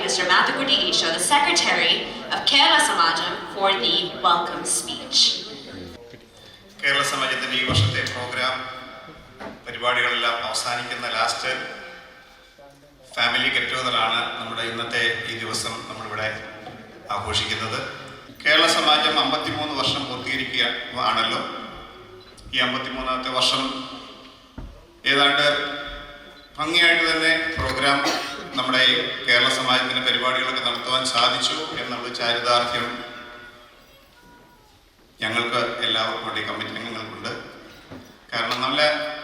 Mr. Mathukudi Isho, the Secretary of Kerala Samajam, for the welcome speech. Kerala സമാജത്തിൻ്റെ ഈ വർഷത്തെ programme പരിപാടികളെല്ലാം അവസാനിക്കുന്ന last family get ടുഗദറാണ് നമ്മുടെ ഇന്നത്തെ ഈ ദിവസം നമ്മളിവിടെ ആഘോഷിക്കുന്നത്. കേരള സമാജം 53 വർഷം പൂർത്തീകരിക്കുകയാണല്ലോ. ഈ 53ാമത്തെ വർഷം ഏതാണ്ട് ഭംഗിയായിട്ട് തന്നെ പ്രോഗ്രാം നമ്മുടെ കേരള സമാജത്തിൻ്റെ പരിപാടികളൊക്കെ നടത്തുവാൻ സാധിച്ചു എന്നുള്ള ചാരിതാർത്ഥ്യം ഞങ്ങൾക്ക് എല്ലാവർക്കും വേണ്ടി കമ്മിറ്റി അംഗങ്ങൾക്കുണ്ട്. കാരണം നല്ല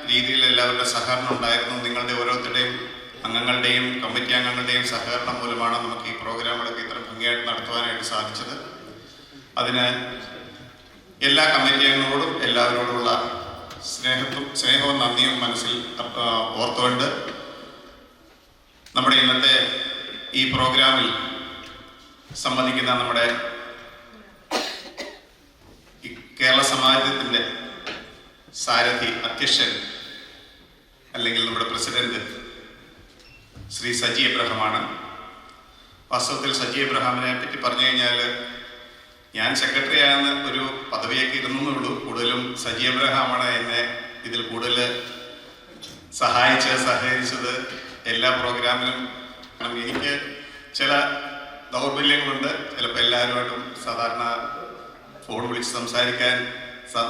രീതിയിൽ എല്ലാവരുടെ സഹകരണം ഉണ്ടായിരുന്നു. നിങ്ങളുടെ ഓരോരുത്തരുടെയും അംഗങ്ങളുടെയും കമ്മിറ്റി അംഗങ്ങളുടെയും സഹകരണം മൂലമാണ് നമുക്ക് ഈ പ്രോഗ്രാമുകളൊക്കെ ഇത്ര ഭംഗിയായിട്ട് നടത്തുവാനായിട്ട് സാധിച്ചത്. അതിന് എല്ലാ കമ്മിറ്റി അംഗങ്ങളോടും എല്ലാവരോടുമുള്ള സ്നേഹവും നന്ദിയും മനസ്സിൽ ഓർത്തുകൊണ്ട് നമ്മുടെ ഇന്നത്തെ ഈ പ്രോഗ്രാമിൽ സംബന്ധിക്കുന്ന നമ്മുടെ കേരള സമാജത്തിൻ്റെ സാരഥി അധ്യക്ഷൻ അല്ലെങ്കിൽ നമ്മുടെ പ്രസിഡന്റ് ശ്രീ സജി എബ്രഹാമാണ്. വാസ്തവത്തിൽ സജി എബ്രഹാമിനെ പറ്റി പറഞ്ഞു കഴിഞ്ഞാൽ ഞാൻ സെക്രട്ടറി ആണെന്ന് ഒരു പദവിയൊക്കെ ഇരുന്നുള്ളൂ. കൂടുതലും സജി എബ്രഹാമാണ് എന്നെ ഇതിൽ കൂടുതൽ സഹകരിച്ചത് എല്ലാ പ്രോഗ്രാമിലും. കാരണം എനിക്ക് ചില ദൗർബല്യങ്ങളുണ്ട്. ചിലപ്പോൾ എല്ലാവരുമായിട്ടും സാധാരണ ഫോൺ വിളിച്ച് സംസാരിക്കാൻ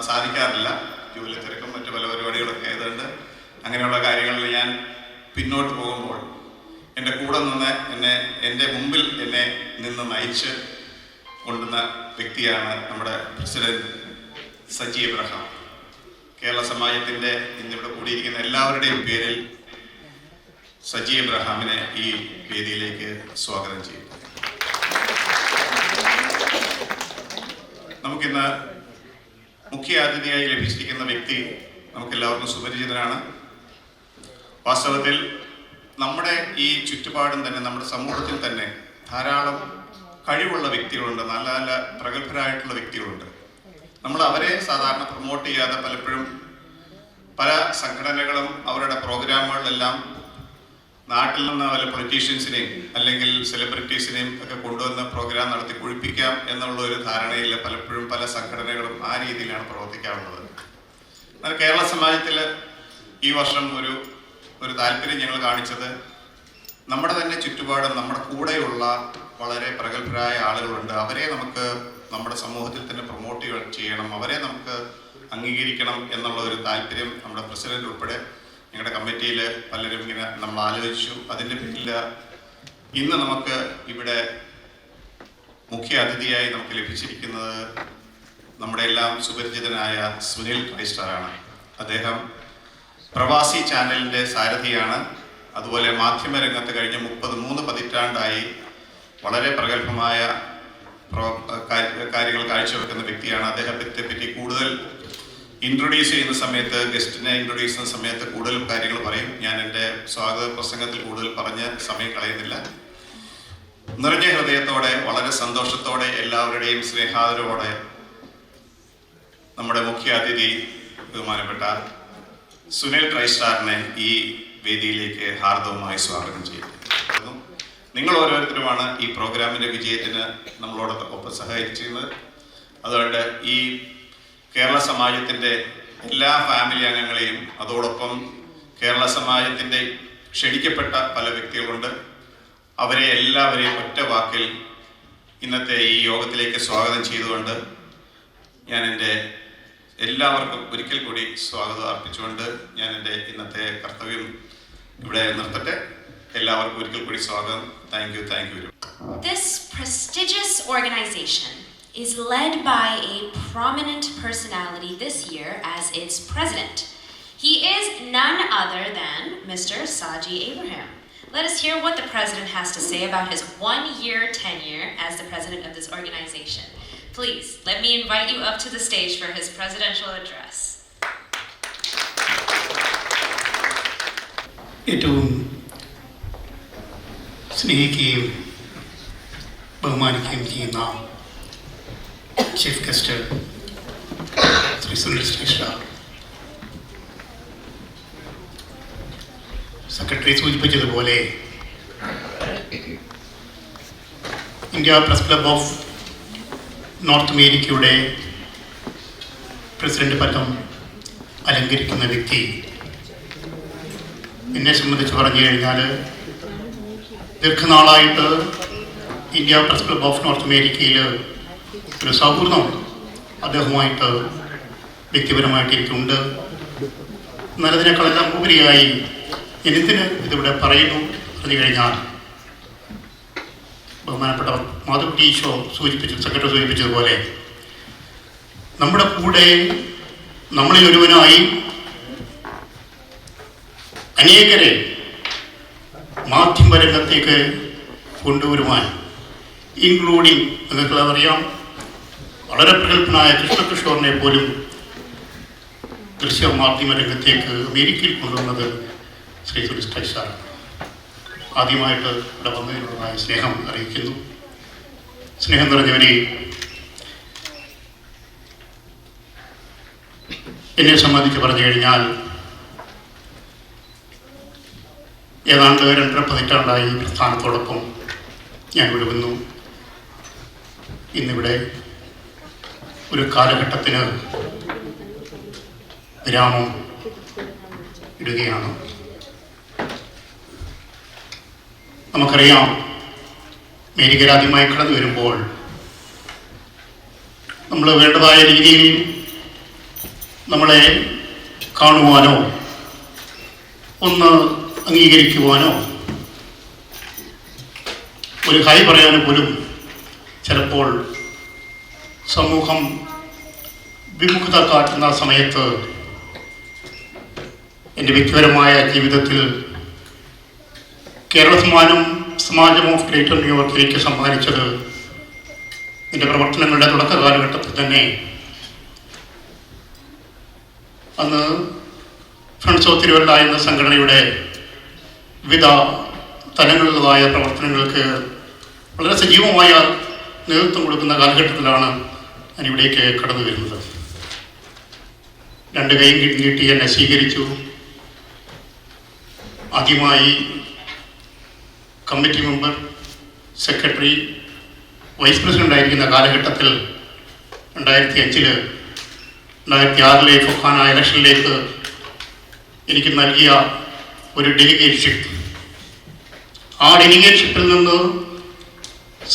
സാധിക്കാറില്ല. ജോലി തിരക്കും മറ്റു പല പരിപാടികളൊക്കെ ആയതുകൊണ്ട് അങ്ങനെയുള്ള കാര്യങ്ങളിൽ ഞാൻ പിന്നോട്ട് പോകുമ്പോൾ എൻ്റെ കൂടെ നിന്ന് എൻ്റെ മുമ്പിൽ എന്നെ നിന്ന് നയിച്ച് കൊണ്ടുവന്ന വ്യക്തിയാണ് നമ്മുടെ പ്രസിഡന്റ് സജി എബ്രഹാം. കേരള സമാജത്തിൻ്റെ ഇന്നിവിടെ കൂടിയിരിക്കുന്ന എല്ലാവരുടെയും പേരിൽ സജി എബ്രഹാമിനെ ഈ വേദിയിലേക്ക് സ്വാഗതം ചെയ്യും. നമുക്കിന്ന് മുഖ്യ അതിഥിയായി ലഭിച്ചിരിക്കുന്ന വ്യക്തി നമുക്കെല്ലാവർക്കും സുപരിചിതനാണ്. വാസ്തവത്തിൽ നമ്മുടെ ഈ ചുറ്റുപാടും തന്നെ നമ്മുടെ സമൂഹത്തിൽ തന്നെ ധാരാളം കഴിവുള്ള വ്യക്തികളുണ്ട്, നല്ല നല്ല പ്രഗത്ഭരായിട്ടുള്ള വ്യക്തികളുണ്ട്. നമ്മൾ അവരെ സാധാരണ പ്രൊമോട്ട് ചെയ്യാതെ പലപ്പോഴും പല സംഘടനകളും അവരുടെ പ്രോഗ്രാമുകളിലെല്ലാം നാട്ടിൽ നിന്ന് വല്ല പൊളിറ്റീഷ്യൻസിനെയും അല്ലെങ്കിൽ സെലിബ്രിറ്റീസിനെയും ഒക്കെ കൊണ്ടുവന്ന് പ്രോഗ്രാം നടത്തി കുഴിപ്പിക്കാം എന്നുള്ള ഒരു ധാരണയിൽ പലപ്പോഴും പല സംഘടനകളും ആ രീതിയിലാണ് പ്രവർത്തിക്കാറുള്ളത്. എന്നാൽ കേരള സമാജത്തിൽ ഈ വർഷം ഒരു താല്പര്യം ഞങ്ങൾ കാണിച്ചത് നമ്മുടെ തന്നെ ചുറ്റുപാടും നമ്മുടെ കൂടെയുള്ള വളരെ പ്രഗത്ഭരായ ആളുകളുണ്ട്. അവരെ നമുക്ക് നമ്മുടെ സമൂഹത്തിൽ തന്നെ പ്രൊമോട്ട് ചെയ്യണം, അവരെ നമുക്ക് അംഗീകരിക്കണം എന്നുള്ള ഒരു താല്പര്യം നമ്മുടെ പ്രസിഡന്റ് ഉൾപ്പെടെ ഞങ്ങളുടെ കമ്മിറ്റിയിൽ പലരും ഇങ്ങനെ നമ്മൾ ആലോചിച്ചു. അതിൻ്റെ പേരിൽ ഇന്ന് നമുക്ക് ഇവിടെ മുഖ്യ അതിഥിയായി നമുക്ക് ലഭിച്ചിരിക്കുന്നത് നമ്മുടെ എല്ലാം സുപരിചിതനായ സുനിൽ ക്രൈസ്റ്റാറാണ്. അദ്ദേഹം പ്രവാസി ചാനലിൻ്റെ സാരഥിയാണ്. അതുപോലെ മാധ്യമരംഗത്ത് കഴിഞ്ഞ 33 പതിറ്റാണ്ടായി വളരെ പ്രഗത്ഭമായ കാര്യങ്ങൾ കാഴ്ചവെക്കുന്ന വ്യക്തിയാണ്. അദ്ദേഹത്തെ പറ്റി കൂടുതൽ ഇൻട്രൊഡ്യൂസ് ചെയ്യുന്ന സമയത്ത്, ഗസ്റ്റിനെ ഇൻട്രൊഡ്യൂസ് ചെയ്യുന്ന സമയത്ത് കൂടുതൽ കാര്യങ്ങൾ പറയും. ഞാൻ എൻ്റെ സ്വാഗത പ്രസംഗത്തിൽ കൂടുതൽ പറഞ്ഞ് സമയം കളയുന്നില്ല. നിറഞ്ഞ ഹൃദയത്തോടെ വളരെ സന്തോഷത്തോടെ എല്ലാവരുടെയും സ്നേഹാദരവോടെ നമ്മുടെ മുഖ്യ അതിഥി ബഹുമാനപ്പെട്ട സുനിൽ ക്രൈസ്റ്റാറിനെ ഈ വേദിയിലേക്ക് ഹാർദവമായി സ്വാഗതം ചെയ്യുന്നു. നിങ്ങൾ ഓരോരുത്തരുമാണ് ഈ പ്രോഗ്രാമിൻ്റെ വിജയത്തിന് നമ്മളോടൊപ്പം സഹകരിച്ചിരുന്നത്. അതുകൊണ്ട് ഈ കേരള സമാജത്തിൻ്റെ എല്ലാ ഫാമിലി അംഗങ്ങളെയും അതോടൊപ്പം കേരള സമാജത്തിൻ്റെ ക്ഷണിക്കപ്പെട്ട പല വ്യക്തികളുണ്ട്, അവരെ എല്ലാവരെയും ഒറ്റ വാക്കിൽ ഇന്നത്തെ ഈ യോഗത്തിലേക്ക് സ്വാഗതം ചെയ്തുകൊണ്ട് ഞാൻ എൻ്റെ എല്ലാവർക്കും ഒരിക്കൽ കൂടി സ്വാഗതം അർപ്പിച്ചുകൊണ്ട് ഞാൻ എൻ്റെ ഇന്നത്തെ കർത്തവ്യം ഇവിടെ നിർത്തട്ടെ. എല്ലാവർക്കും ഒരിക്കൽ കൂടി സ്വാഗതം. Thank you. This prestigious organization is led by a prominent personality this year as its president. He is none other than Mr. Saji Abraham. Let us hear what the president has to say about his 1-year tenure as the president of this organization. Please, let me invite you up to the stage for his presidential address. ഏറ്റവും സ്നേഹിക്കുകയും ബഹുമാനിക്കുകയും ചെയ്യുന്ന chief guest Shri Sunil ക്രൈസ്റ്റാർ, secretary സൂചിപ്പിച്ചതുപോലെ India press club of north അമേരിക്കയുടെ president പദം അലങ്കരിക്കുന്ന വ്യക്തി എന്നെ സംബന്ധിച്ച് പറഞ്ഞു കഴിഞ്ഞാൽ ദീർഘനാളായിട്ട് India press club of north അമേരിക്കയിൽ ഒരു സൗഹൃദം അദ്ദേഹവുമായിട്ട് വ്യക്തിപരമായിട്ട് എനിക്കുണ്ട്. എന്നതിനേക്കാളെല്ലാം ഉപരിയായി എന്തിന് ഇതിവിടെ പറയുന്നു പറഞ്ഞു കഴിഞ്ഞാൽ ബഹുമാനപ്പെട്ട മാധവ് ടി ഷോ സെക്രട്ടറി സൂചിപ്പിച്ചതുപോലെ നമ്മുടെ കൂടെ നമ്മളിൽ ഒരുവനായി അനേകരെ മാധ്യമരംഗത്തേക്ക് കൊണ്ടുവരുവാൻ, ഇൻക്ലൂഡിങ് നിങ്ങൾക്കെല്ലാം അറിയാം, വളരെ പ്രഗത്ഭനായ കൃഷ്ണകിഷോറിനെ പോലും ദൃശ്യ മാധ്യമ രംഗത്തേക്ക് അമേരിക്കയിൽ കൊണ്ടുവന്നത് ശ്രീ സുരേഷ് ടൈസാറാണ്. ആദ്യമായിട്ട് ഇവിടെ വന്നതിനുള്ളതായ സ്നേഹം അറിയിക്കുന്നു. സ്നേഹം നിറഞ്ഞവരെ, എന്നെ സംബന്ധിച്ച് പറഞ്ഞു കഴിഞ്ഞാൽ ഏതാണ്ട് 2.5 പതിറ്റാണ്ടായി പ്രസ്ഥാനത്തോടൊപ്പം ഞാൻ വിടുന്നു. ഇന്നിവിടെ ഒരു കാലഘട്ടത്തിന് വിരാമം ഇടുകയാണ്. നമുക്കറിയാം, അമേരിക്ക രാജ്യമായി കടന്നു വരുമ്പോൾ നമ്മൾ വേണ്ടതായ രീതിയിൽ നമ്മളെ കാണുവാനോ ഒന്ന് അംഗീകരിക്കുവാനോ ഒരു ഹൈ പറയാനോ പോലും ചിലപ്പോൾ സമൂഹം വിമുഖത കാട്ടുന്ന സമയത്ത് എൻ്റെ വ്യക്തിപരമായ ജീവിതത്തിൽ കേരള സമാജം ഓഫ് ഗ്രേറ്റർ ന്യൂയോർക്കിലേക്ക് സമ്മാനിച്ചത് എൻ്റെ പ്രവർത്തനങ്ങളുടെ തുടക്ക കാലഘട്ടത്തിൽ തന്നെ അന്ന് ഫ്രണ്ട്സ് ഓഫ് തിരുവല്ല എന്ന സംഘടനയുടെ വിവിധ തലങ്ങളിലുള്ളതായ പ്രവർത്തനങ്ങൾക്ക് വളരെ സജീവമായ നേതൃത്വം കൊടുക്കുന്ന കാലഘട്ടത്തിലാണ് ഞാനിവിടേക്ക് കടന്നു വരുന്നത്. 2 കൈയും നീട്ടി എന്നെ സ്വീകരിച്ചു. ആദ്യമായി committee member, secretary, vice president ആയിരിക്കുന്ന കാലഘട്ടത്തിൽ 2005 2006 ഫൊക്കാന ഇലക്ഷനിലേക്ക് എനിക്ക് നൽകിയ ഒരു ഡെലിഗേറ്റ്ഷിപ്പ്, ആ ഡെലിഗേറ്റ്ഷിപ്പിൽ നിന്ന്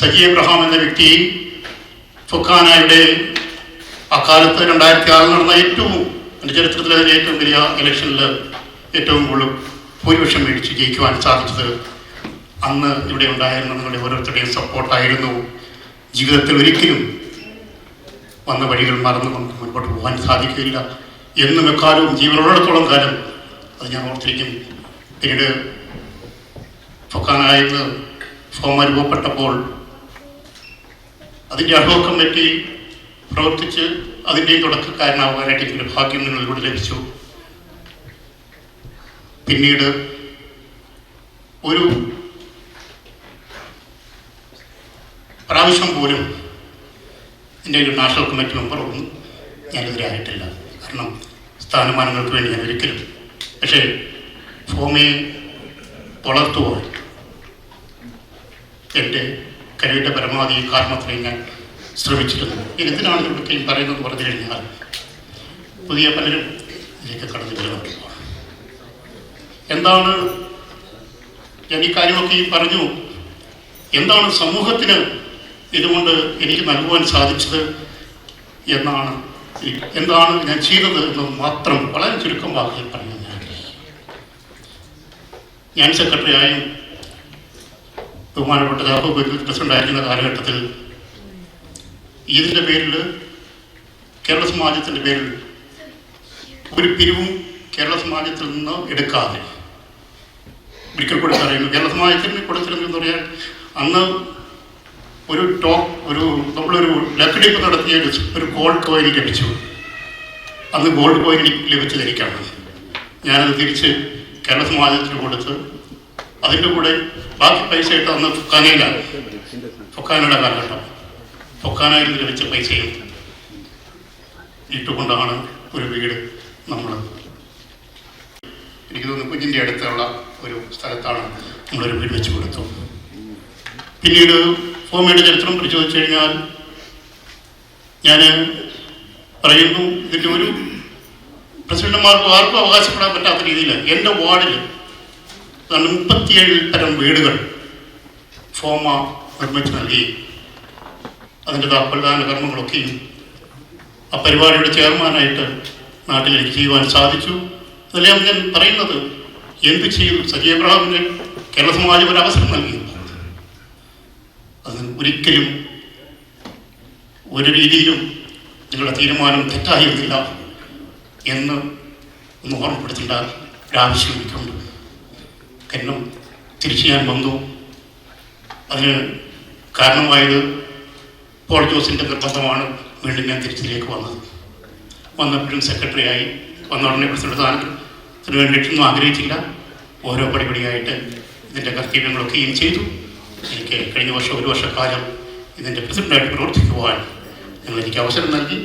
സജി എബ്രഹാം എന്ന വ്യക്തി ഫൊക്കാനയുടെ അക്കാലത്ത് 2006 നടന്ന എൻ്റെ ചരിത്രത്തിലെ ഏറ്റവും വലിയ ഇലക്ഷനിൽ ഏറ്റവും കൂടുതൽ ഭൂരിപക്ഷം മേടിച്ച് ജയിക്കുവാൻ സാധിച്ചത് അന്ന് ഇവിടെ ഉണ്ടായിരുന്ന നിങ്ങളുടെ ഓരോരുത്തരുടെയും സപ്പോർട്ടായിരുന്നു. ജീവിതത്തിൽ ഒരിക്കലും വന്ന വഴികൾ മറന്ന് നമുക്ക് മുൻപോട്ട് പോകാൻ സാധിക്കില്ല. എന്നും എക്കാലവും ജീവനുള്ളിടത്തോളം കാലം അത് ഞാൻ ഓർത്തിരിക്കും. പിന്നീട് ഫൊക്കാനായെന്ന് ഫോമ രൂപപ്പെട്ടപ്പോൾ അതിൻ്റെ അഡ്ഹോ കമ്മിറ്റി പ്രവർത്തിച്ച് അതിൻ്റെയും തുടക്കക്കാരനാവാനായിട്ട് എനിക്കൊരു ഭാഗ്യം നിങ്ങളിലൂടെ ലഭിച്ചു. പിന്നീട് ഒരു പ്രാവശ്യം പോലും എൻ്റെ ഒരു നാഷണൽ കമ്മിറ്റി മെമ്പറൊന്നും ഞാനെതിരായിട്ടില്ല. കാരണം സ്ഥാനമാനങ്ങൾക്ക് വേണ്ടി ഞാൻ ഒരിക്കലും, പക്ഷേ ഫോമയെ വളർത്തുവാൻ എൻ്റെ കഴിവിൻ്റെ പരമാവധി കാരണത്തിലേക്ക് ഞാൻ ശ്രമിച്ചിരുന്നു. എന്തിനാണ് ഇവിടേക്കും പറയുന്നത് പറഞ്ഞു കഴിഞ്ഞാൽ പുതിയ പലരും ഇതിലേക്ക് കടന്നു വരുന്നുണ്ട്. എന്താണ് ഞാൻ ഈ കാര്യമൊക്കെ പറഞ്ഞു, എന്താണ് സമൂഹത്തിന് ഇതുകൊണ്ട് എനിക്ക് നൽകുവാൻ സാധിച്ചത് എന്നാണ്, എന്താണ് ഞാൻ ചെയ്തത് എന്ന് മാത്രം വളരെ ചുരുക്കം വാക്കിൽ പറഞ്ഞു. ഞാൻ സെക്രട്ടറിയായും ബഹുമാനപ്പെട്ട പ്രസിഡന്റ് ആയിരിക്കുന്ന കാലഘട്ടത്തിൽ ഇതിൻ്റെ പേരിൽ കേരള സമാജത്തിൻ്റെ പേരിൽ ഒരു പിരിവും കേരള സമാജത്തിൽ നിന്ന് എടുക്കാതെ, ഒരിക്കൽ കൂടി പറയുന്നു, കേരള സമാജത്തിന് കൊടുത്തിരുന്നെന്ന് പറയാൻ അന്ന് നമ്മളൊരു ലക്കടിപ്പ് നടത്തിയ ഒരു ഗോൾഡ് കോയിൻ ലഭിച്ചു. അന്ന് ഗോൾഡ് കോയിൻ ലഭിച്ചതിരിക്കാണ് ഞാനത് തിരിച്ച് കേരള സമാജത്തിന് കൊടുത്ത് അതിൻ്റെ കൂടെ ബാക്കി പൈസ ഇട്ട് അന്ന് ഫൊക്കാനയുടെ കാലഘട്ടം ഫൊക്കാനയിൽ ലഭിച്ച പൈസയും ഇട്ടുകൊണ്ടാണ് ഒരു വീട് നമ്മൾ, എനിക്ക് തോന്നുന്നു കുഞ്ഞിൻ്റെ അടുത്തുള്ള ഒരു സ്ഥലത്താണ് നമ്മളൊരു വീട് വെച്ച് കൊടുത്തു. പിന്നീട് ഫോമയുടെ ചരിത്രം പരിശോധിച്ചു കഴിഞ്ഞാൽ ഞാൻ പറയുന്നു, ഇതിൻ്റെ ഒരു പ്രസിഡന്റുമാർക്കും ആർക്കും അവകാശപ്പെടാൻ പറ്റാത്ത രീതിയിൽ എൻ്റെ വാർഡിൽ 37 തരം വീടുകൾ ഫോമ നിർമ്മിച്ച് നൽകി. അതിൻ്റെ താൽപര്യദാന കർമ്മങ്ങളൊക്കെയും ആ പരിപാടിയുടെ ചെയർമാനായിട്ട് നാട്ടിലേക്ക് ചെയ്യുവാൻ സാധിച്ചു. അതെല്ലാം ഞാൻ പറയുന്നത്, എന്ത് ചെയ്തു? സജി എബ്രഹാമിന് കേരള സമാജം ഒരു അവസരം നൽകി. അത് ഒരിക്കലും ഒരു രീതിയിലും നിങ്ങളുടെ തീരുമാനം തെറ്റായിരുന്നില്ല എന്ന് ഒന്ന് ഓർമ്മപ്പെടുത്തേണ്ട ഒരാവശ്യം എനിക്കുണ്ട്. കാരണം തിരിച്ച് ഞാൻ വന്നു. അതിന് കാരണമായത് പോൾ ജോസിൻ്റെ നിർബന്ധമാണ്. വീണ്ടും ഞാൻ തിരിച്ചിലേക്ക് വന്നത്. വന്നപ്പോഴും സെക്രട്ടറിയായി, വന്ന ഉടനെ പ്രസിഡന്റ് സ്ഥാനത്തിന് വേണ്ടിയിട്ടൊന്നും ആഗ്രഹിച്ചില്ല. ഓരോ പടിപടിയായിട്ട് ഇതിൻ്റെ കർത്തവ്യങ്ങളൊക്കെയും ചെയ്തു. എനിക്ക് കഴിഞ്ഞ വർഷം 1 വർഷക്കാലം ഇതിൻ്റെ പ്രസിഡൻ്റായിട്ട് പ്രവർത്തിക്കുവാൻ എനിക്ക് അവസരം നൽകി.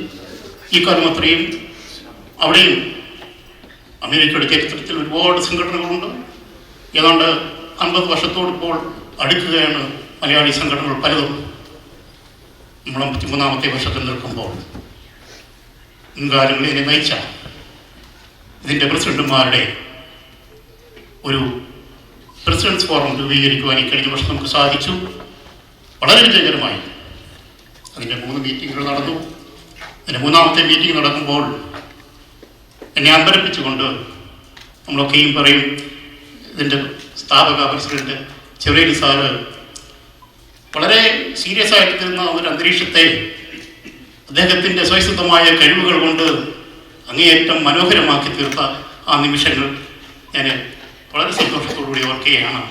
ഈ കാലം അത്രയും അവിടെയും അമേരിക്കയുടെ ചരിത്രത്തിൽ ഒരുപാട് സംഘടനകളുണ്ട്. ഏതാണ്ട് 50 വർഷത്തോടിപ്പോൾ അടുക്കുകയാണ് മലയാളി സംഘടനകൾ പലതും. നമ്മൾ 53ാമത്തെ വർഷത്തിൽ നിൽക്കുമ്പോൾ മുൻകാലങ്ങളിൽ ഇതിനെ നയിച്ച ഇതിൻ്റെ പ്രസിഡന്റുമാരുടെ ഒരു പ്രസിഡൻസ് ഫോറം രൂപീകരിക്കുവാൻ ഈ കഴിഞ്ഞ വർഷം നമുക്ക് സാധിച്ചു. വളരെ വിജയകരമായി അതിൻ്റെ 3 മീറ്റിങ്ങുകൾ നടന്നു. അതിൻ്റെ 3ാമത്തെ മീറ്റിംഗ് നടക്കുമ്പോൾ എന്നെ അമ്പരപ്പിച്ചുകൊണ്ട് നമ്മളൊക്കെയും പറയും, ഇതിൻ്റെ സ്ഥാപക പ്രസിഡന്റ് ചെറിയ സാറ് വളരെ സീരിയസ് ആയിട്ട് തീർന്ന ഒരു അന്തരീക്ഷത്തെ അദ്ദേഹത്തിൻ്റെ സ്വയസിദ്ധമായ കഴിവുകൾ കൊണ്ട് അങ്ങേയറ്റം മനോഹരമാക്കി തീർത്ത ആ നിമിഷങ്ങൾ ഞാൻ വളരെ സന്തോഷത്തോടുകൂടി ഓർക്കുകയാണ്.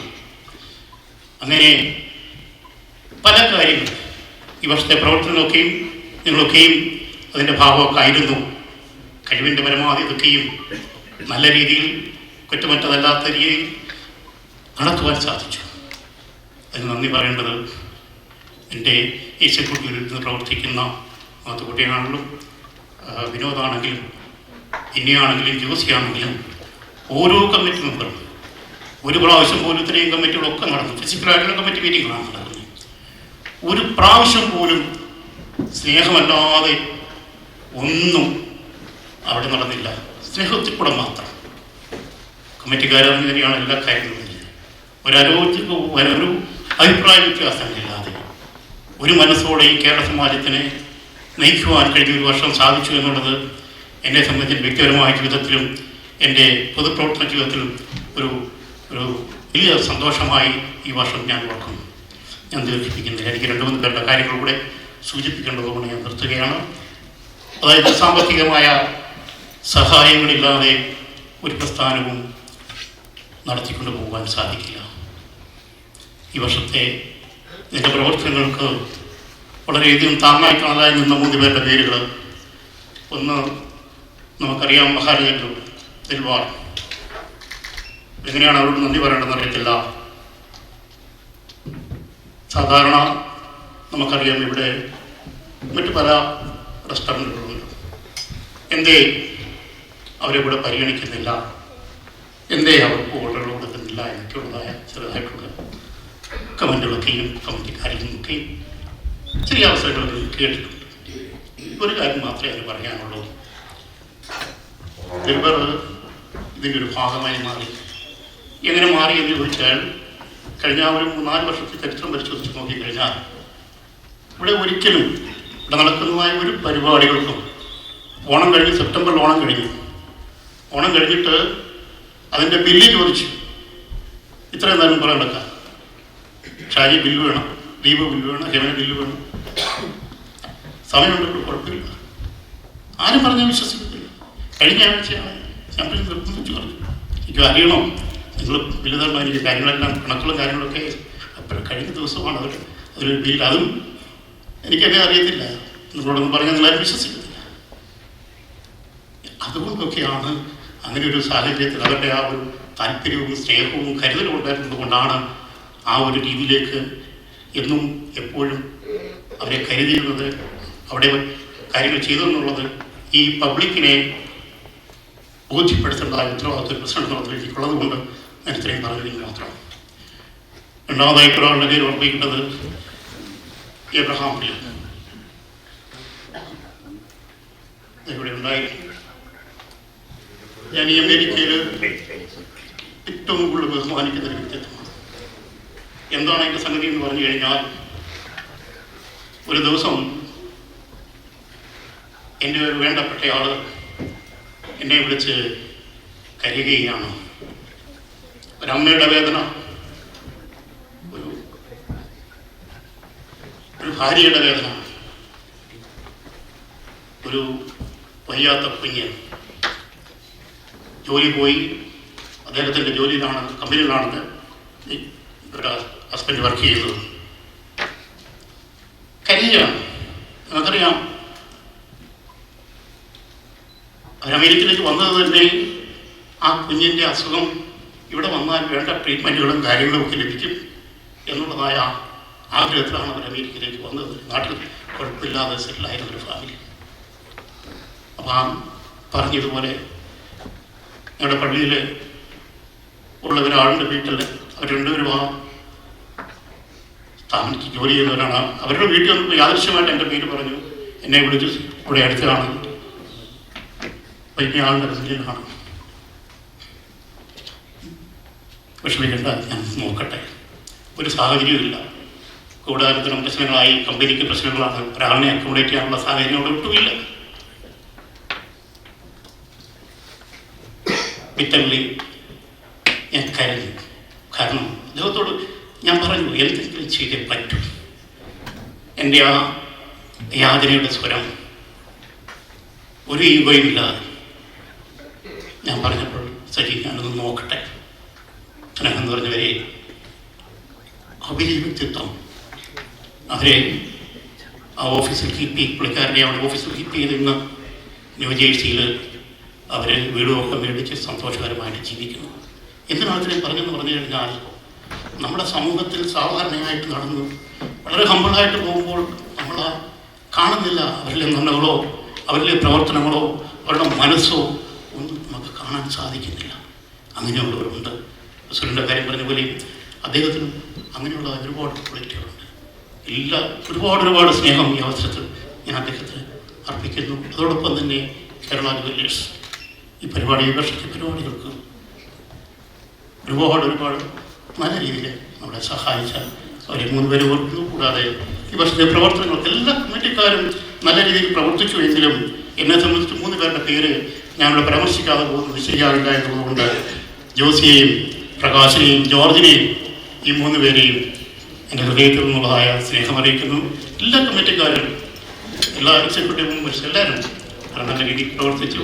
അങ്ങനെ പല കാര്യങ്ങൾ ഈ വർഷത്തെ പ്രവർത്തനങ്ങളൊക്കെയും നിങ്ങളൊക്കെയും അതിൻ്റെ ഭാഗമൊക്കെ ആയിരുന്നു. കഴിവിൻ്റെ പരമാവധി ഇതൊക്കെയും നല്ല രീതിയിൽ കുറ്റമറ്റതല്ലാത്ത രീതിയിൽ നടത്തുവാൻ സാധിച്ചു. അതിന് നന്ദി പറയേണ്ടത് എൻ്റെ ഈ സെക്യൂരിറ്റിയിൽ നിന്ന് പ്രവർത്തിക്കുന്ന മാത്തുക്കുട്ടിയാണെങ്കിലും വിനോദാണെങ്കിലും ഇനിയാണെങ്കിലും ജോസിയാണെങ്കിലും ഓരോ കമ്മിറ്റി മെമ്പറും ഒരു പ്രാവശ്യം പോലും ഇത്രയും കമ്മിറ്റികളൊക്കെ നടന്നു. ഫിസിക്കലായിട്ടുള്ള കമ്മിറ്റി മീറ്റിങ്ങുകളാണ് നടക്കുന്നത്. ഒരു പ്രാവശ്യം പോലും സ്നേഹമല്ലാതെ ഒന്നും അവിടെ നടന്നില്ല. സ്നേഹത്തിൽ കൂടെ മാത്രം കമ്മിറ്റിക്കാരെന്ന് തന്നെയാണ് എല്ലാ കാര്യങ്ങളും. ഒരു അഭിപ്രായ വ്യത്യാസങ്ങളില്ലാതെ ഒരു മനസ്സോടെ ഈ കേരള സമാജത്തിനെ നയിക്കുവാൻ കഴിഞ്ഞ 1 വർഷം സാധിച്ചു എന്നുള്ളത് എന്നെ സംബന്ധിച്ച് വ്യക്തിപരമായ ജീവിതത്തിലും എൻ്റെ പൊതുപ്രവർത്തന ജീവിതത്തിലും ഒരു വലിയ സന്തോഷമായി ഈ വർഷം ഞാൻ ഓർക്കുന്നു. ഞാൻ ദീർഘിപ്പിക്കുന്നില്ല. എനിക്ക് 2-3 പേരുടെ കാര്യങ്ങൾ കൂടെ സൂചിപ്പിക്കേണ്ടതുകൊണ്ട് ഞാൻ നിർത്തുകയാണ്. അതായത് സാമ്പത്തികമായ സഹായങ്ങളില്ലാതെ ഒരു പ്രസ്ഥാനവും നടത്തിക്കൊണ്ടു പോകാൻ സാധിക്കില്ല. ഈ വർഷത്തെ ഇതിൻ്റെ പ്രവർത്തനങ്ങൾക്ക് വളരെയധികം താങ്ങായി കാണാതായി നിന്ന 3 പേരുടെ പേരുകൾ. ഒന്ന് നമുക്കറിയാം, മഹാരാജ ദിൽവാർ. എങ്ങനെയാണ് അവരോട് നന്ദി പറയേണ്ടതെന്ന് അറിയത്തില്ല. സാധാരണ നമുക്കറിയാം ഇവിടെ മറ്റു പല റെസ്റ്റോറൻറ്റുകളുണ്ട്. എന്തേ അവരെ കൂടെ പരിഗണിക്കുന്നില്ല, എന്തേ അവർക്ക് ഓർഡറുകൾ കൊടുക്കുന്നില്ല എന്നൊക്കെയുള്ളതായ ചെറുതായിട്ടുള്ള കമൻറ്റുകളൊക്കെയും കമ്മിറ്റിക്കാരിൽ നിന്നൊക്കെയും ചെറിയ അവസരങ്ങളൊക്കെ കേട്ടിട്ടുണ്ട്. ഒരു കാര്യം മാത്രമേ അതിന് പറയാനുള്ളൂ. ദിൽബർ ഇതിൻ്റെ ഒരു ഭാഗമായി മാറി. എങ്ങനെ മാറി എന്ന് ചോദിച്ചാൽ, കഴിഞ്ഞ ഒരു 4 വർഷത്തെ ചരിത്രം പരിശോധിച്ച് നോക്കിക്കഴിഞ്ഞാൽ ഇവിടെ ഒരിക്കലും ഇവിടെ നടക്കുന്നതായ ഒരു പരിപാടികൾക്കും ഓണം കഴിഞ്ഞ് സെപ്റ്റംബറിൽ ഓണം കഴിഞ്ഞിട്ട് അതിൻ്റെ ബില്ല് ചോദിച്ചു. ഇത്രയും നേരം പറയണ്ടക്ക, ഷാജി ബില്ല് വേണം, ദീപ ബില്ല് വേണം, ഹെമന ബില്ല് വേണം. സമയമുണ്ട്, കുഴപ്പമില്ല. ആരും പറഞ്ഞാൽ വിശ്വസിക്കത്തില്ല. കഴിഞ്ഞ ആഴ്ചയാണ് ഞാൻ നിർബന്ധിച്ച് പറഞ്ഞു, എനിക്ക് അറിയണം, നിങ്ങൾ ബില്ല് തരണം, എനിക്ക് കാര്യങ്ങളെല്ലാം കണക്കുള്ള കാര്യങ്ങളൊക്കെ അപ്പോൾ കഴിഞ്ഞ ദിവസമാണ് അതൊരു ബില്ല്. അതും എനിക്കെന്നെ അറിയത്തില്ല, നിങ്ങളോടൊന്നും പറഞ്ഞാൽ നിങ്ങളാരും വിശ്വസിക്കത്തില്ല. അതുകൊണ്ടൊക്കെയാണ് അങ്ങനെ ഒരു സാഹചര്യത്തിൽ അവരുടെ ആ ഒരു താല്പര്യവും സ്നേഹവും കരുതലും ഉണ്ടായിരുന്നത് കൊണ്ടാണ് ആ ഒരു രീതിയിലേക്ക് എന്നും എപ്പോഴും അവരെ കരുതിയിരുന്നത്, അവിടെ കാര്യങ്ങൾ ചെയ്തെന്നുള്ളത് ഈ പബ്ലിക്കിനെ ബോധ്യപ്പെടുത്തേണ്ടതായ ഉത്തരവാദിത്വ പ്രസിഡന്റ് നടത്തിയിട്ടുള്ളത് കൊണ്ട് ഞാൻ ഇത്രയും പറഞ്ഞതിന് മാത്രം. രണ്ടാമതായിട്ട് ഒരാളുടെ പേര് ഓർമ്മിക്കേണ്ടത് എബ്രഹാം പിള്ള ഇവിടെ ഉണ്ടായിരുന്നു. ഞാൻ ഈ അമേരിക്കയിൽ ഏറ്റവും കൂടുതൽ ബഹുമാനിക്കുന്ന ഒരു വ്യക്തിത്വമാണ്. എന്താണ് എൻ്റെ സംഗതി എന്ന് പറഞ്ഞു കഴിഞ്ഞാൽ, ഒരു ദിവസം എൻ്റെ ഒരു വേണ്ടപ്പെട്ടയാൾ എന്നെ വിളിച്ച് കരയുകയാണ്. ഒരമ്മയുടെ വേദന, ഒരു ഭാര്യയുടെ വേദന, ഒരു വയ്യാത്ത കുഞ്ഞ്. ജോലി പോയി, അദ്ദേഹത്തിൻ്റെ ജോലിയിലാണ്, കമ്പനിയിലാണ് ഒരു ഹസ്ബൻഡ് വർക്ക് ചെയ്യുന്നത്. കരിയാണ്. നമുക്കറിയാം, അവർ അമേരിക്കയിലേക്ക് വന്നത് തന്നെ ആ കുഞ്ഞിൻ്റെ അസുഖം ഇവിടെ വന്നാൽ വേണ്ട ട്രീറ്റ്മെൻറ്റുകളും കാര്യങ്ങളും ഒക്കെ ലഭിക്കും എന്നുള്ളതായ ആഗ്രഹത്തിലാണ് അവർ അമേരിക്കയിലേക്ക് വന്നത്. നാട്ടിൽ കുഴപ്പമില്ലാതെ സെറ്റിലായിരുന്ന ഒരു ഫാമിലി. അപ്പം ആ പറഞ്ഞതുപോലെ ഞങ്ങളുടെ പള്ളിയിൽ ഉള്ള ഒരാളുടെ വീട്ടിൽ അവർ രണ്ടുപേരും ആ സ്ഥാപനത്തിൽ ജോലി ചെയ്യുന്നവരാണ്. അവരുടെ വീട്ടിൽ വന്നപ്പോൾ യാദൃശ്യമായിട്ട് എൻ്റെ പേര് പറഞ്ഞു. എന്നെ വിളിച്ച് ഇവിടെ അടുത്താണ്, വലിയ ആളുടെ ബന്ധത്തിലാണ്, വിഷമിക്കേണ്ട, ഞാൻ നോക്കട്ടെ. ഒരു സാഹചര്യമില്ല, കൂടാരത്തിനും പ്രശ്നങ്ങളായി, കമ്പനിക്ക് പ്രശ്നങ്ങളാണ്, ഒരാളിനെ അക്കോമഡേറ്റ് ചെയ്യാനുള്ള സാഹചര്യം അവിടെ ഒട്ടുമില്ല. വിത്തള്ളി ഞാൻ കരുതി. കാരണം അദ്ദേഹത്തോട് ഞാൻ പറഞ്ഞു, എന്തെങ്കിലും ചെയ്തേ പറ്റും. എൻ്റെ ആ യാതനയുടെ സ്വരം ഒരു ഈഗോയുമില്ലാതെ ഞാൻ പറഞ്ഞപ്പോൾ, സജി ഞാനൊന്ന് നോക്കട്ടെ. സ്നേഹം എന്ന് പറഞ്ഞവരെ, അഭിനയ വ്യക്തിത്വം, അവരെ ആ ഓഫീസിൽ കീപ്പ് ചെയ്ത്, പുള്ളിക്കാരനെ അവിടെ ഓഫീസിൽ കീപ്പ് ചെയ്ത് ഇന്ന് ന്യൂജേഴ്സിയിൽ അവർ വീടുമൊക്കെ മേടിച്ച് സന്തോഷകരമായിട്ട് ജീവിക്കുന്നു. എന്തിനാണ് ഇതിനെ പറഞ്ഞെന്ന് പറഞ്ഞു കഴിഞ്ഞാൽ, നമ്മുടെ സമൂഹത്തിൽ സാധാരണയായിട്ട് നടന്ന് വളരെ ഹമ്പിളായിട്ട് പോകുമ്പോൾ നമ്മൾ കാണുന്നില്ല അവരിലെ നന്മകളോ അവരിലെ പ്രവർത്തനങ്ങളോ അവരുടെ മനസ്സോ ഒന്നും നമുക്ക് കാണാൻ സാധിക്കുന്നില്ല. അങ്ങനെയുള്ളവരുണ്ട്. റസൂലിൻ്റെ കാര്യം പറഞ്ഞ പോലെ അദ്ദേഹത്തിനും അങ്ങനെയുള്ള ഒരുപാട് ക്വാളിറ്റികളുണ്ട്. ഒരുപാട് സ്നേഹം ഈ അവസരത്തിൽ ഞാൻ അദ്ദേഹത്തിന് അർപ്പിക്കുന്നു. അതോടൊപ്പം തന്നെ കേരള ജുവല്ലേഴ്സ് ഈ വർഷത്തെ പരിപാടികൾക്ക് ഒരുപാട് നല്ല രീതിയിൽ നമ്മളെ സഹായിച്ച അവരെ 3 പേരെ ഓർക്കുന്നു. കൂടാതെ ഈ വർഷത്തെ പ്രവർത്തനങ്ങൾക്ക് എല്ലാ കമ്മിറ്റിക്കാരും നല്ല രീതിയിൽ പ്രവർത്തിച്ചു എങ്കിലും എന്നെ സംബന്ധിച്ച് 3 പേരുടെ പേര് ഞാനിവിടെ പരാമർശിക്കാതെ പോകുന്നത് ശരിയാവില്ല എന്നതുകൊണ്ട് ജോസിയെയും പ്രകാശിനെയും ജോർജിനെയും ഈ 3 പേരെയും എൻ്റെ ഹൃദയത്തിൽ നിന്നുള്ളതായ സ്നേഹമറിയിക്കുന്നു. എല്ലാ കമ്മിറ്റിക്കാരും, എല്ലാ എക്സിക്യൂട്ടീവ് മെമ്പേഴ്സ് എല്ലാവരും നല്ല രീതിയിൽ പ്രവർത്തിച്ചു.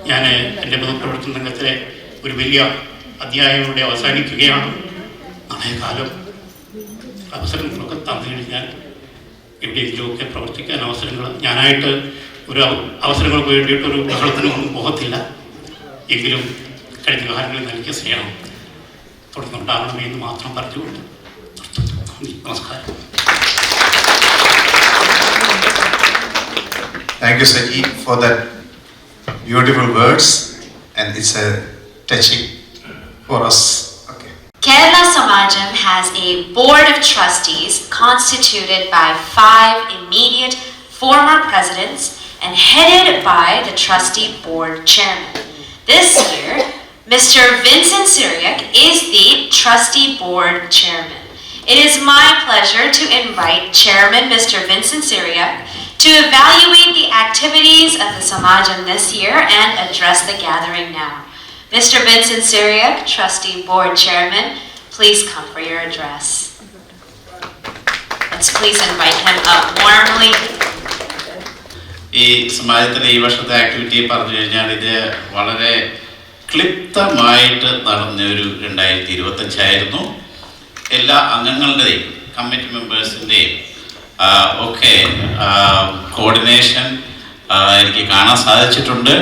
ഞാൻ എൻ്റെ പൊതുപ്രവർത്തന രംഗത്തിലെ ഒരു വലിയ അധ്യായം ഇവിടെ അവസാനിക്കുകയാണ്. നാളെ കാലം അവസരങ്ങളൊക്കെ തന്നു കഴിഞ്ഞാൽ എവിടെയെങ്കിലുമൊക്കെ പ്രവർത്തിക്കാൻ അവസരങ്ങൾ, ഞാനായിട്ട് ഒരു അവസരങ്ങൾക്ക് വേണ്ടിയിട്ടൊരു ബഹളത്തിനൊന്നും പോകത്തില്ല. എങ്കിലും കഴിഞ്ഞ കാലങ്ങളിൽ നൽകിയ സ്നേഹം തുടർന്നുണ്ടാകണമെന്ന് മാത്രം പറഞ്ഞുകൊണ്ട് നമസ്കാരം. Thank you, Saji, for that beautiful words, and it's a touching for us. Okay. Kerala Samajam has a board of trustees constituted by 5 immediate former presidents and headed by the trustee board chairman. This year, Mr. Vincent Syriac is the trustee board chairman. It is my pleasure to invite Chairman Mr. Vincent Syriac to evaluate the activities of the Samajam this year and address the gathering now. Mr. Vincent Syriac, Trustee Board Chairman, please come for your address. Let's please invite him up warmly. ഈ സമാജത്തിലെ ഈ വർഷത്തെ activity പറഞ്ഞു കഴിഞ്ഞാൽ ഇത് വളരെ ക്ലിപ്തമായിട്ട് നടന്ന ഒരു 2025 ആയിരുന്നു. എല്ലാ അംഗങ്ങളുടെയും കമ്മിറ്റി മെമ്പേഴ്സിൻ്റെയും ഒക്കെ കോർഡിനേഷൻ എനിക്ക് കാണാൻ സാധിച്ചിട്ടുണ്ട്.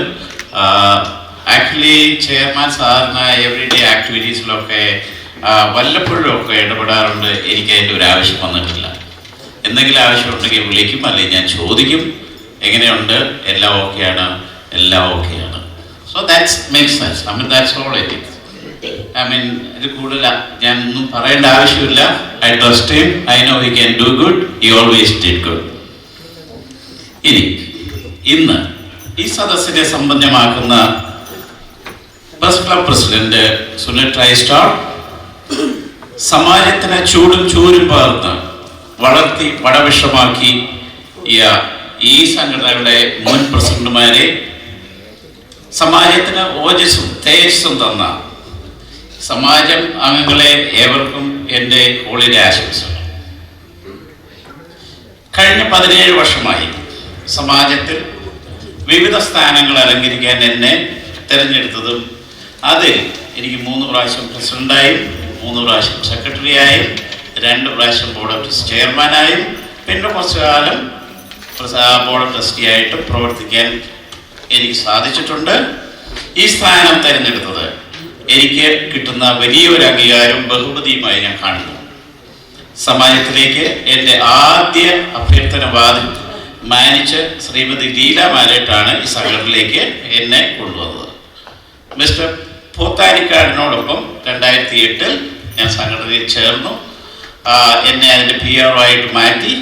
ആക്ച്വലി ചെയർമാൻ സാധാരണ എവറിഡേ ആക്ടിവിറ്റീസിലൊക്കെ വല്ലപ്പോഴും ഒക്കെ ഇടപെടാറുണ്ട്. എനിക്ക് അതിൻ്റെ ഒരു ആവശ്യം വന്നിട്ടില്ല. എന്തെങ്കിലും ആവശ്യമുണ്ടെങ്കിൽ വിളിക്കും, അല്ലെങ്കിൽ ഞാൻ ചോദിക്കും എങ്ങനെയുണ്ട്, എല്ലാം ഓക്കെയാണ്, എല്ലാം ഓക്കെയാണ്. So that's makes sense. I mean that's all I think. I mean ഇത് കൂടുതൽ ഞാൻ ഒന്നും പറയേണ്ട ആവശ്യമില്ല. I trust him, I know he can do good, he always did good. ഇന്ന് ഈ സദസ്സിനെ സംബന്ധമാക്കുന്ന press club president Sunil Tristar സമാജത്തിന് ചൂടും ചൂരും പകർന്ന് വളർത്തി പടവിഷമാക്കി ഈ സംഘടനകളുടെ മുൻ പ്രസിഡന്റുമാരെ, സമാജത്തിന് ഓജസ്സും തേജസ്സും തന്ന സമാജം അംഗങ്ങളെ ഏവർക്കും എൻ്റെ ഹോളിഡേ ആശംസകൾ. കഴിഞ്ഞ 17 വർഷമായി സമാജത്തിൽ വിവിധ സ്ഥാനങ്ങൾ അലങ്കരിക്കാൻ എന്നെ തിരഞ്ഞെടുത്തതും അതിൽ എനിക്ക് 3 പ്രാവശ്യം പ്രസിഡന്റായും 3 പ്രാവശ്യം സെക്രട്ടറിയായും 2 പ്രാവശ്യം ബോർഡ് ഓഫ് ട്രസ്റ്റ് ചെയർമാനായും പിന്നെ കുറച്ചു കാലം ബോർഡ് ഓഫ് ട്രസ്റ്റി ആയിട്ടും പ്രവർത്തിക്കാൻ എനിക്ക് സാധിച്ചിട്ടുണ്ട്. ഈ സ്ഥാനം തിരഞ്ഞെടുത്തത് എനിക്ക് കിട്ടുന്ന വലിയൊരു അംഗീകാരവും ബഹുമതിയുമായി ഞാൻ കാണുന്നു. സമാജത്തിലേക്ക് എൻ്റെ ആദ്യ അഭ്യർത്ഥന മാനിച്ച് ശ്രീമതി ലീല മാലേട്ടാണ് ഈ സംഘടനയിലേക്ക് എന്നെ കൊണ്ടുവന്നത്. മിസ്റ്റർ പോത്താനിക്കാടിനോടൊപ്പം 2008 ഞാൻ സംഘടനയിൽ ചേർന്നു. എന്നെ അതിൻ്റെ PR ആയിട്ട് മാറ്റി.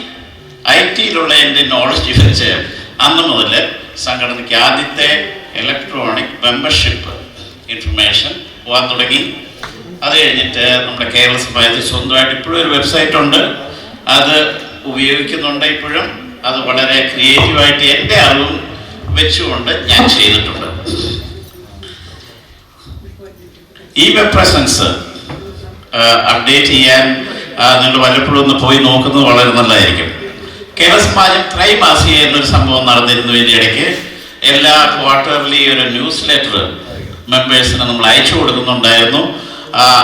IT-യിലുള്ള എൻ്റെ നോളജ് വെച്ച് അന്ന് മുതൽ സംഘടനയ്ക്ക് ആദ്യത്തെ ഇലക്ട്രോണിക് മെമ്പർഷിപ്പ് ഇൻഫർമേഷൻ പോകാൻ തുടങ്ങി. അത് കഴിഞ്ഞിട്ട് നമ്മുടെ കേരള സമാജത്തിൽ സ്വന്തമായിട്ട് ഇപ്പോഴും ഒരു വെബ്സൈറ്റ് ഉണ്ട്, അത് ഉപയോഗിക്കുന്നുണ്ട് ഇപ്പോഴും. അത് വളരെ ക്രിയേറ്റീവായിട്ട് എൻ്റെ അറിവും വെച്ചുകൊണ്ട് ഞാൻ ചെയ്തിട്ടുണ്ട്. ഈ വെബ് പ്രസൻസ് അപ്ഡേറ്റ് ചെയ്യാൻ നിങ്ങൾ വല്ലപ്പോഴും ഒന്ന് പോയി നോക്കുന്നത് വളരെ നല്ലതായിരിക്കും. കേരള സമാജം ത്രൈമാസിക എന്നൊരു സംഭവം നടന്നിരുന്നു. ഇതിൻ്റെ ഇടയ്ക്ക് എല്ലാ ക്വാർട്ടർലി ഒരു ന്യൂസ് ലെറ്റർ മെമ്പേഴ്സിന് നമ്മൾ അയച്ചു കൊടുക്കുന്നുണ്ടായിരുന്നു.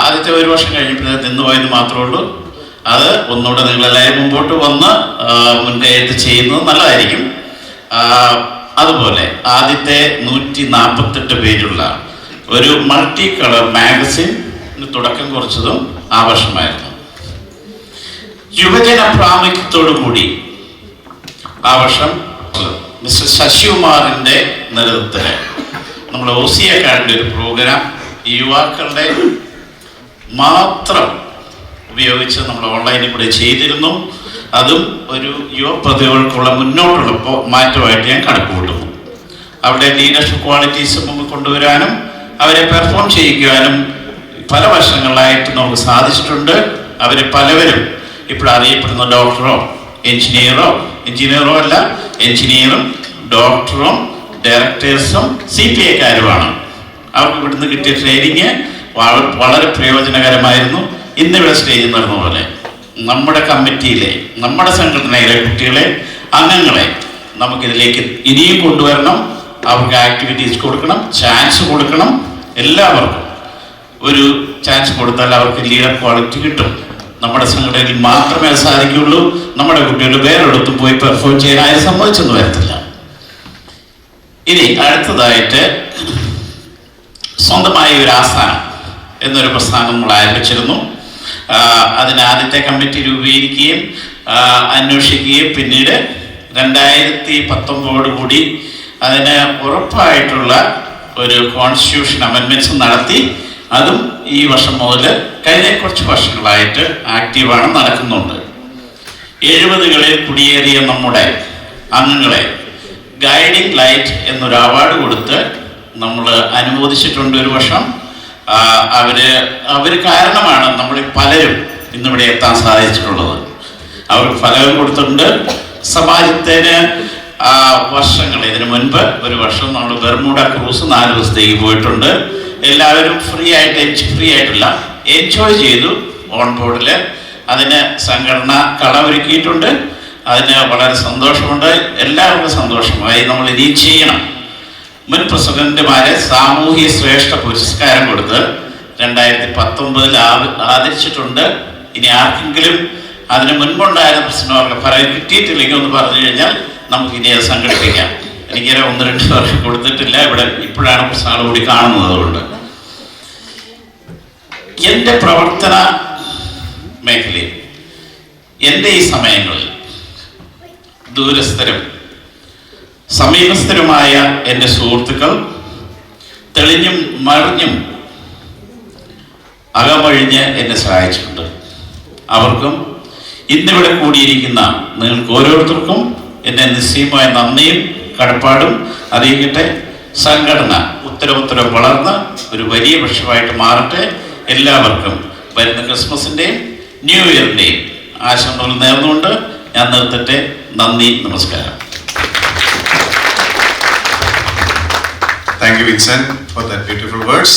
ആദ്യത്തെ 1 വർഷം കഴിഞ്ഞപ്പോഴേ നിന്നുപോയെന്ന് മാത്രമേ ഉള്ളൂ. അത് ഒന്നുകൂടെ നിങ്ങളെല്ലാവരും മുമ്പോട്ട് വന്ന് മുൻകൈയെടുത്ത് ചെയ്യുന്നത് നല്ലതായിരിക്കും. അതുപോലെ ആദ്യത്തെ 148 പേജുള്ള ഒരു മൾട്ടി കളർ മാഗസിന് തുടക്കം കുറിച്ചതും ആ വർഷമായിരുന്നു. യുവജന പ്രാമുഖ്യത്തോടു കൂടി ആ വർഷം മിസ്റ്റർ ശശികുമാറിൻ്റെ നേതൃത്വത്തിൽ നമ്മൾ OC അക്കാഡമിയുടെ ഒരു പ്രോഗ്രാം യുവാക്കളുടെ മാത്രം ഉപയോഗിച്ച് നമ്മൾ ഓൺലൈനിൽ കൂടെ ചെയ്തിരുന്നു. അതും ഒരു യുവപ്രതിഭകൾക്കുള്ള മുന്നോട്ടുള്ള മാറ്റമായിട്ട് ഞാൻ കണക്കുകൂട്ടുന്നു. അവിടെ ലീഡർഷിപ്പ് ക്വാളിറ്റീസ് മുമ്പ് കൊണ്ടുവരാനും അവരെ പെർഫോം ചെയ്യിക്കുവാനും പല വർഷങ്ങളായിട്ട് നമുക്ക് സാധിച്ചിട്ടുണ്ട്. അവർ പലവരും ഇപ്പോൾ അറിയപ്പെടുന്ന ഡോക്ടറോ എഞ്ചിനീയറോ അല്ല, എഞ്ചിനീയറും ഡോക്ടറും ഡയറക്ടേഴ്സും CPIക്കാരുമാണ്. അവർക്ക് ഇവിടുന്ന് കിട്ടിയ ട്രെയിനിങ് വളരെ പ്രയോജനകരമായിരുന്നു. ഇന്നിവിടെ സ്റ്റേജിൽ നടന്ന പോലെ നമ്മുടെ കമ്മിറ്റിയിലെ, നമ്മുടെ സംഘടനയിലെ കുട്ടികളെ, അംഗങ്ങളെ നമുക്കിതിലേക്ക് ഇനിയും കൊണ്ടുവരണം. അവർക്ക് ആക്ടിവിറ്റീസ് കൊടുക്കണം, ചാൻസ് കൊടുക്കണം. എല്ലാവർക്കും ഒരു ചാൻസ് കൊടുത്താൽ അവർക്ക് ലീഡർ ക്വാളിറ്റി കിട്ടും. നമ്മുടെ സംഘടനയിൽ മാത്രമേ അത് സാധിക്കുകയുള്ളൂ. നമ്മുടെ കുട്ടികൾ വേറെടുത്തും പോയി പെർഫോം ചെയ്യാൻ ആരും സമ്മതിച്ചൊന്നും വരത്തില്ല. ഇനി അടുത്തതായിട്ട് സ്വന്തമായ ഒരു ആസ്ഥാനം എന്നൊരു പ്രസ്ഥാനം നമ്മൾ ആരംഭിച്ചിരുന്നു. അതിന് ആദ്യത്തെ കമ്മിറ്റി രൂപീകരിക്കുകയും അന്വേഷിക്കുകയും പിന്നീട് 2019 കൂടി അതിന് ഉറപ്പായിട്ടുള്ള ഒരു കോൺസ്റ്റിറ്റ്യൂഷൻ അമെൻമെൻറ്റ്സ് നടത്തി. അതും ഈ വർഷം മുതൽ കഴിഞ്ഞ കുറച്ച് വർഷങ്ങളായിട്ട് ആക്റ്റീവാണ്, നടക്കുന്നുണ്ട്. 70കളിൽ കുടിയേറിയ നമ്മുടെ അംഗങ്ങളെ ഗൈഡിങ് ലൈറ്റ് എന്നൊരു അവാർഡ് കൊടുത്ത് നമ്മൾ അനുമോദിച്ചിട്ടുണ്ട്. ഒരു വർഷം അവർ കാരണമാണ് നമ്മൾ പലരും ഇന്നിവിടെ എത്താൻ സാധിച്ചിട്ടുള്ളത്. അവർക്ക് ഫലം കൊടുത്തിട്ടുണ്ട്. സമാജത്തിന് വർഷങ്ങൾ ഇതിനു മുൻപ് ഒരു വർഷം നമ്മൾ ബെർമുഡ ക്രൂസ് 4 ദിവസത്തേക്ക് പോയിട്ടുണ്ട്. എല്ലാവരും ഫ്രീ ആയിട്ടല്ല, എൻജോയ് ചെയ്തു ഓൺ ബോർഡിൽ. അതിന് സംഘടന കളമൊരുക്കിയിട്ടുണ്ട്. അതിന് വളരെ സന്തോഷമുണ്ട്. എല്ലാവർക്കും സന്തോഷമായി. നമ്മൾ ഇനിയും ചെയ്യണം. മുൻ പ്രസിഡന്റുമാരെ സാമൂഹ്യ ശ്രേഷ്ഠ പുരസ്കാരം കൊടുത്ത് 2019 ആദരിച്ചിട്ടുണ്ട്. ഇനി ആർക്കെങ്കിലും അതിന് മുൻപുണ്ടായിരുന്ന പ്രശ്നമൊക്കെ പറയാൻ കിട്ടിയിട്ടില്ലെങ്കിൽ ഒന്ന് പറഞ്ഞു കഴിഞ്ഞാൽ നമുക്കിനി അത് സംഘടിപ്പിക്കാം. എനിക്കൊരു 1-2 വർഷം കൊടുത്തിട്ടില്ല. ഇവിടെ ഇപ്പോഴാണ് പ്രശ്നങ്ങൾ കൂടി കാണുന്നത്. അതുകൊണ്ട് എൻ്റെ പ്രവർത്തന മേഖലയിൽ എൻ്റെ ഈ സമയങ്ങളിൽ ദൂരസ്ഥരും സമീപസ്ഥരുമായ എൻ്റെ സുഹൃത്തുക്കൾ തെളിഞ്ഞും മറിഞ്ഞും അകമഴിഞ്ഞ് എന്നെ സഹായിച്ചിട്ടുണ്ട്. അവർക്കും ഇന്നിവിടെ കൂടിയിരിക്കുന്ന നിങ്ങൾക്ക് ഓരോരുത്തർക്കും എൻ്റെ നിശ്ചയമായ നന്ദിയും കടപ്പാടും അറിയിക്കട്ടെ. സംഘടന ഉത്തരം വളർന്ന് ഒരു വലിയ പക്ഷമായിട്ട് മാറട്ടെ. എല്ലാവർക്കും വരുന്ന ക്രിസ്മസിൻ്റെയും ന്യൂ ഇയറിൻ്റെയും ആശംസകൾ നേർന്നുകൊണ്ട് ഞാൻ നിർത്തട്ടെ. നന്ദി, നമസ്കാരം. Thank you, Vincent, for that beautiful words.